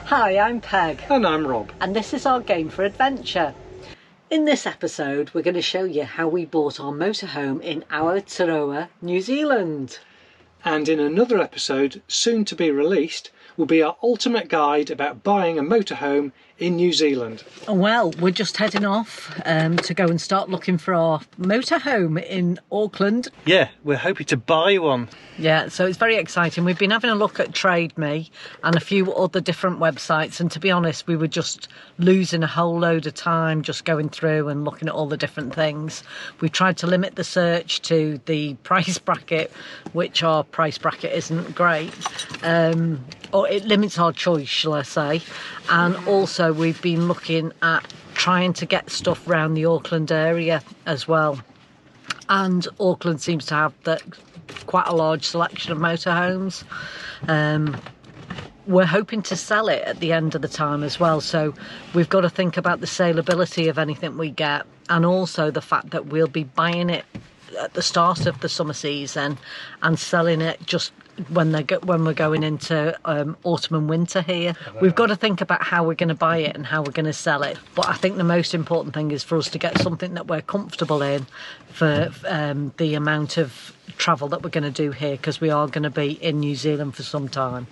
Hi, I'm Peg. And I'm Rob. And this is our Game for Adventure. In this episode, we're going to show you how we bought our motorhome in Aotearoa, New Zealand. And in another episode, soon to be released, will be our ultimate guide about buying a motorhome in New Zealand. Well, we're just heading off to go and start looking for our motorhome in Auckland. Yeah, we're hoping to buy one. Yeah, so it's very exciting. We've been having a look at Trade Me and a few other different websites, and to be honest, we were just losing a whole load of time just going through and looking at all the different things. We tried to limit the search to the price bracket, which our price bracket isn't great, or it limits our choice, shall I say. And also we've been looking at trying to get stuff around the Auckland area as well. And Auckland seems to have quite a large selection of motorhomes. We're hoping to sell it at the end of the time as well, so we've got to think about the saleability of anything we get, and also the fact that we'll be buying it at the start of the summer season and selling it just when we're going into autumn and winter here. We've got to think about how we're going to buy it and how we're going to sell it, but I think the most important thing is for us to get something that we're comfortable in for the amount of travel that we're going to do here, because we are going to be in New Zealand for some time.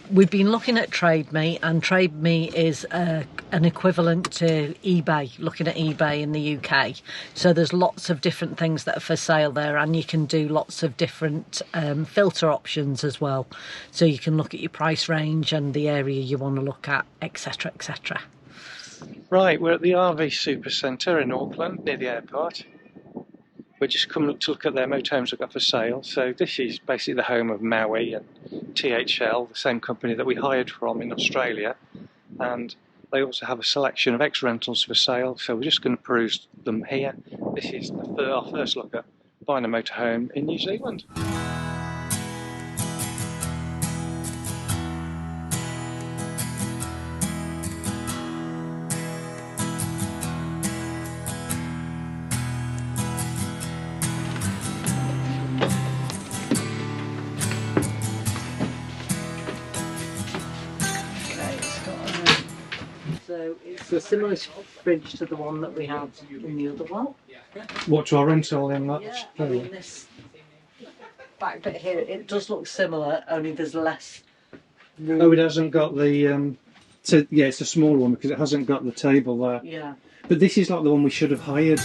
We've been looking at Trade Me, and Trade Me is an equivalent to eBay, looking at eBay in the UK. So there's lots of different things that are for sale there, and you can do lots of different filter options as well. So you can look at your price range and the area you want to look at, etc, etc. Right, we're at the RV Supercentre in Auckland, near the airport. We're just coming to look at their motorhomes they've got for sale. So this is basically the home of Maui and THL, the same company that we hired from in Australia. And they also have a selection of ex-rentals for sale, so we're just going to peruse them here. This is our first look at buying a motorhome in New Zealand. So it's a similar fridge to the one that we had in the other one. What, to our rental in that? Yeah, I mean, this back bit here, it does look similar, only there's less room. Oh, it hasn't got the... yeah, it's a small one because it hasn't got the table there. Yeah. But this is like the one we should have hired.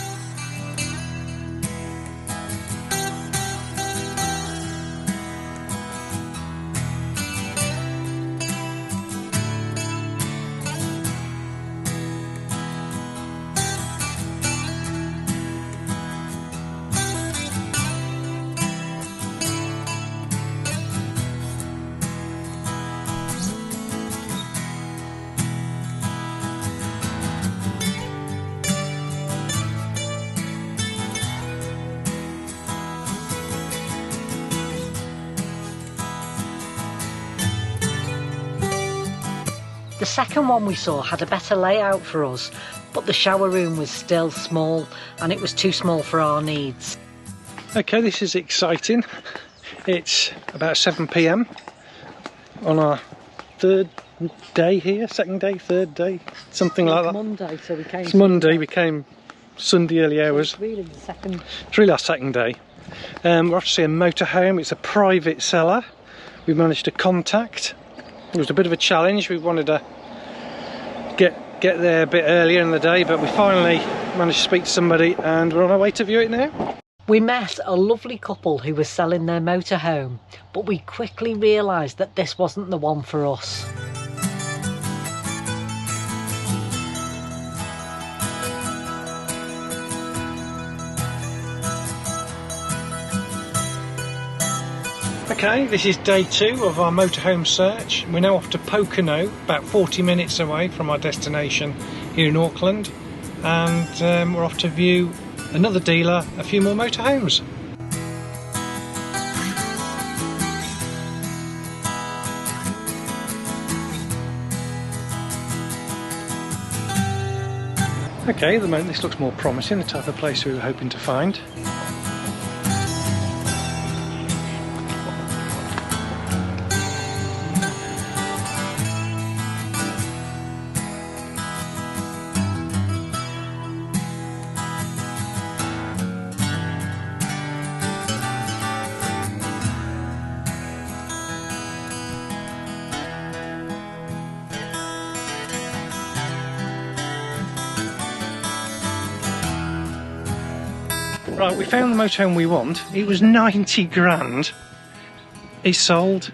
The second one we saw had a better layout for us, but the shower room was still small and it was too small for our needs. Okay, this is exciting. It's about 7 PM on our third day here, second day, third day, something like that. Monday, so we came. It's Monday, we came Sunday early hours. It's really the second. It's really our second day. We're off to see a motorhome. It's a private seller. We've managed to contact. It was a bit of a challenge. We wanted to get there a bit earlier in the day, but we finally managed to speak to somebody and we're on our way to view it now. We met a lovely couple who was selling their motorhome, but we quickly realised that this wasn't the one for us. Okay, this is day 2 of our motorhome search. We're now off to Pocono, about 40 minutes away from our destination here in Auckland, and we're off to view another dealer, a few more motorhomes. Okay, at the moment this looks more promising, the type of place we were hoping to find. Right, we found the motorhome we want. It was 90 grand. It's sold.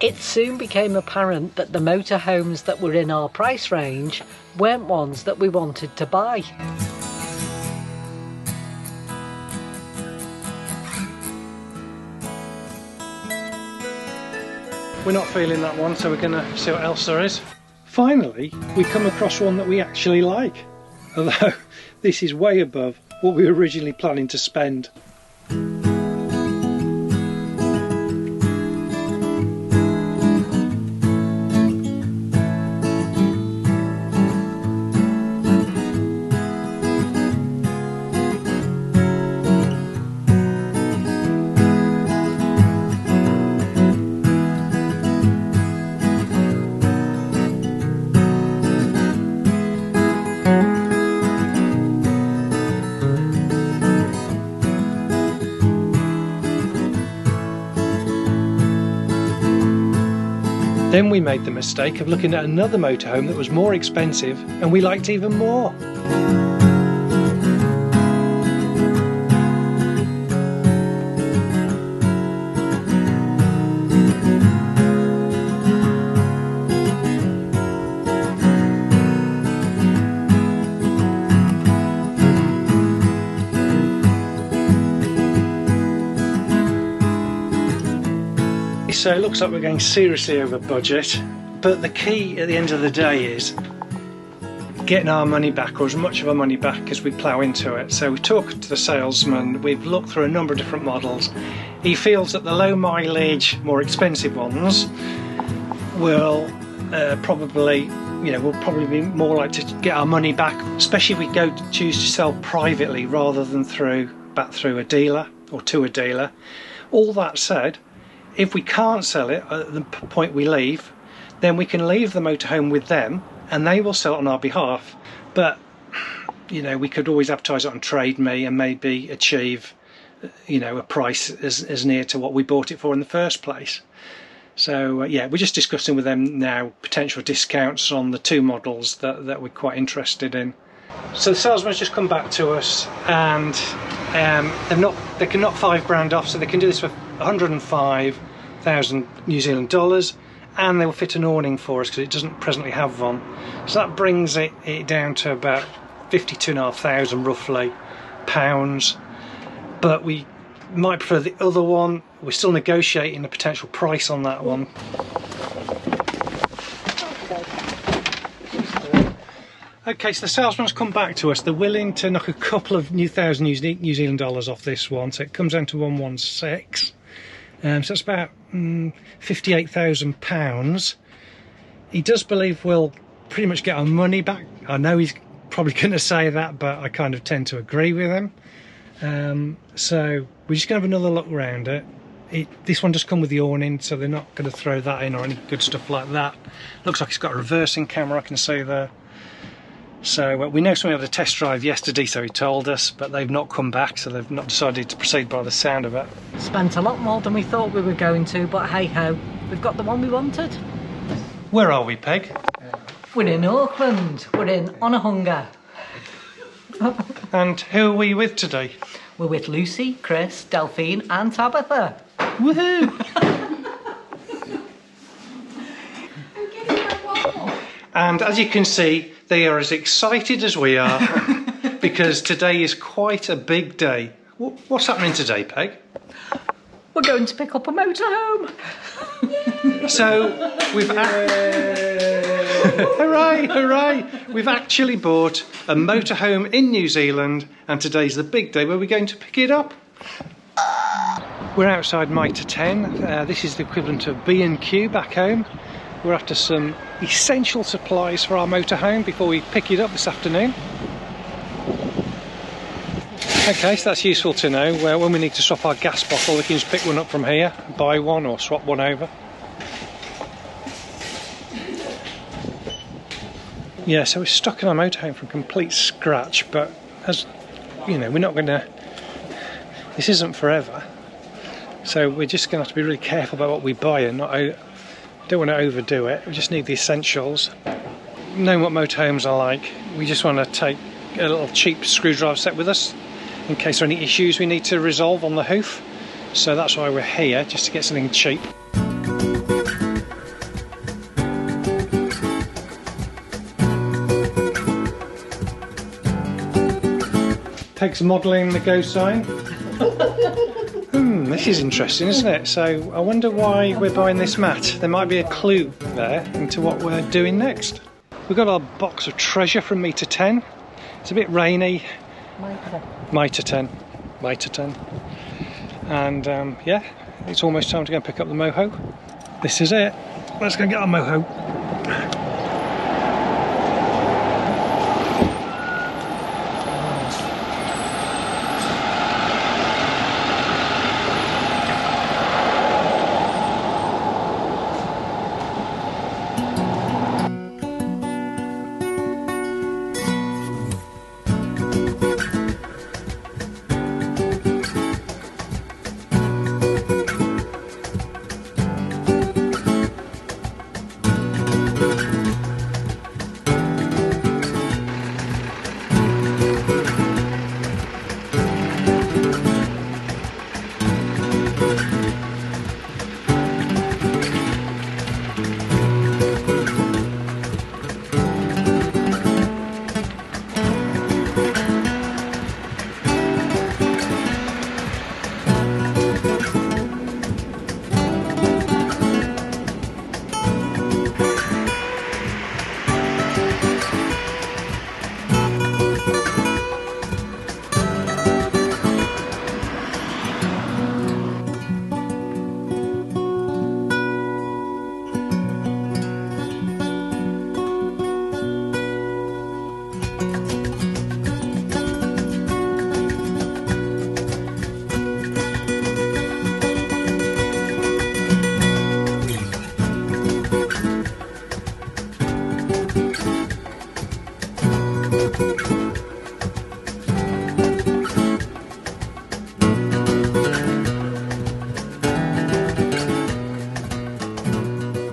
It soon became apparent that the motorhomes that were in our price range weren't ones that we wanted to buy. We're not feeling that one, so we're going to see what else there is. Finally, we come across one that we actually like, although this is way above what we were originally planning to spend. Then we made the mistake of looking at another motorhome that was more expensive and we liked even more. So it looks like we're going seriously over budget, but the key at the end of the day is getting our money back, or as much of our money back as we plough into it. So we talked to the salesman, we've looked through a number of different models. He feels that the low mileage, more expensive ones will probably be more likely to get our money back, especially if we choose to sell privately rather than back through a dealer or to a dealer. All that said, if we can't sell it at the point we leave, then we can leave the motorhome with them and they will sell it on our behalf. But we could always advertise it on Trade Me and maybe achieve a price as near to what we bought it for in the first place. So yeah, we're just discussing with them now potential discounts on the two models that we're quite interested in. So the salesman's just come back to us, and they can knock £5 off, so they can do this for 105,000 New Zealand dollars, and they will fit an awning for us because it doesn't presently have one. So that brings it down to about 52,500 roughly pounds. But we might prefer the other one. We're still negotiating a potential price on that one. Okay, so the salesman's come back to us. They're willing to knock a couple of thousand New Zealand dollars off this one, so it comes down to 116. So that's about £58,000. He does believe we'll pretty much get our money back. I know he's probably going to say that, but I kind of tend to agree with him. So we're just going to have another look around it. This one does come with the awning, so they're not going to throw that in or any good stuff like that. Looks like it's got a reversing camera, I can see there. So we know somebody had a test drive yesterday, so he told us, but they've not come back, so they've not decided to proceed by the sound of it. Spent a lot more than we thought we were going to, but hey ho, we've got the one we wanted. Where are we, Peg? We're in Auckland. We're in Onehunga. And who are we with today? We're with Lucy, Chris, Delphine and Tabitha. Woohoo! And as you can see, they are as excited as we are because today is quite a big day. What's happening today, Peg? We're going to pick up a motorhome. So we've hooray, hooray! We've actually bought a motorhome in New Zealand, and today's the big day where we're going to pick it up. We're outside Mitre 10. This is the equivalent of B&Q back home. We're after some essential supplies for our motorhome before we pick it up this afternoon. Okay, so that's useful to know. Where when we need to swap our gas bottle, we can just pick one up from here, buy one or swap one over. Yeah, so we're stuck in our motorhome from complete scratch, but as you know, we're not going to, this isn't forever, so we're just going to have to be really careful about what we buy and don't want to overdo it. We just need the essentials. Knowing what motorhomes are like, we just want to take a little cheap screwdriver set with us in case there are any issues we need to resolve on the hoof. So that's why we're here, just to get something cheap. Takes modelling the go sign. This is interesting, isn't it? So I wonder why we're buying this mat. There might be a clue there into what we're doing next. We've got our box of treasure from Meter 10. It's a bit rainy. Mitre 10. And yeah, it's almost time to go and pick up the moho. This is it. Let's go get our moho.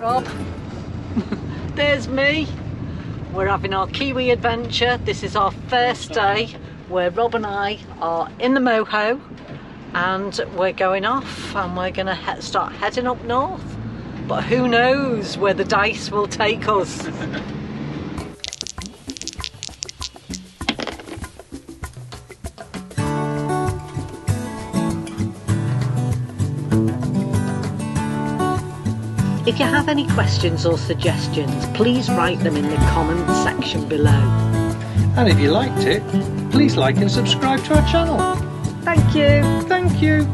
Rob, there's me. We're having our Kiwi adventure. This is our first day where Rob and I are in the moho and we're going off and we're going to start heading up north. But who knows where the dice will take us. If you have any questions or suggestions, please write them in the comment section below. And if you liked it, please like and subscribe to our channel. Thank you. Thank you.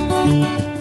Bye.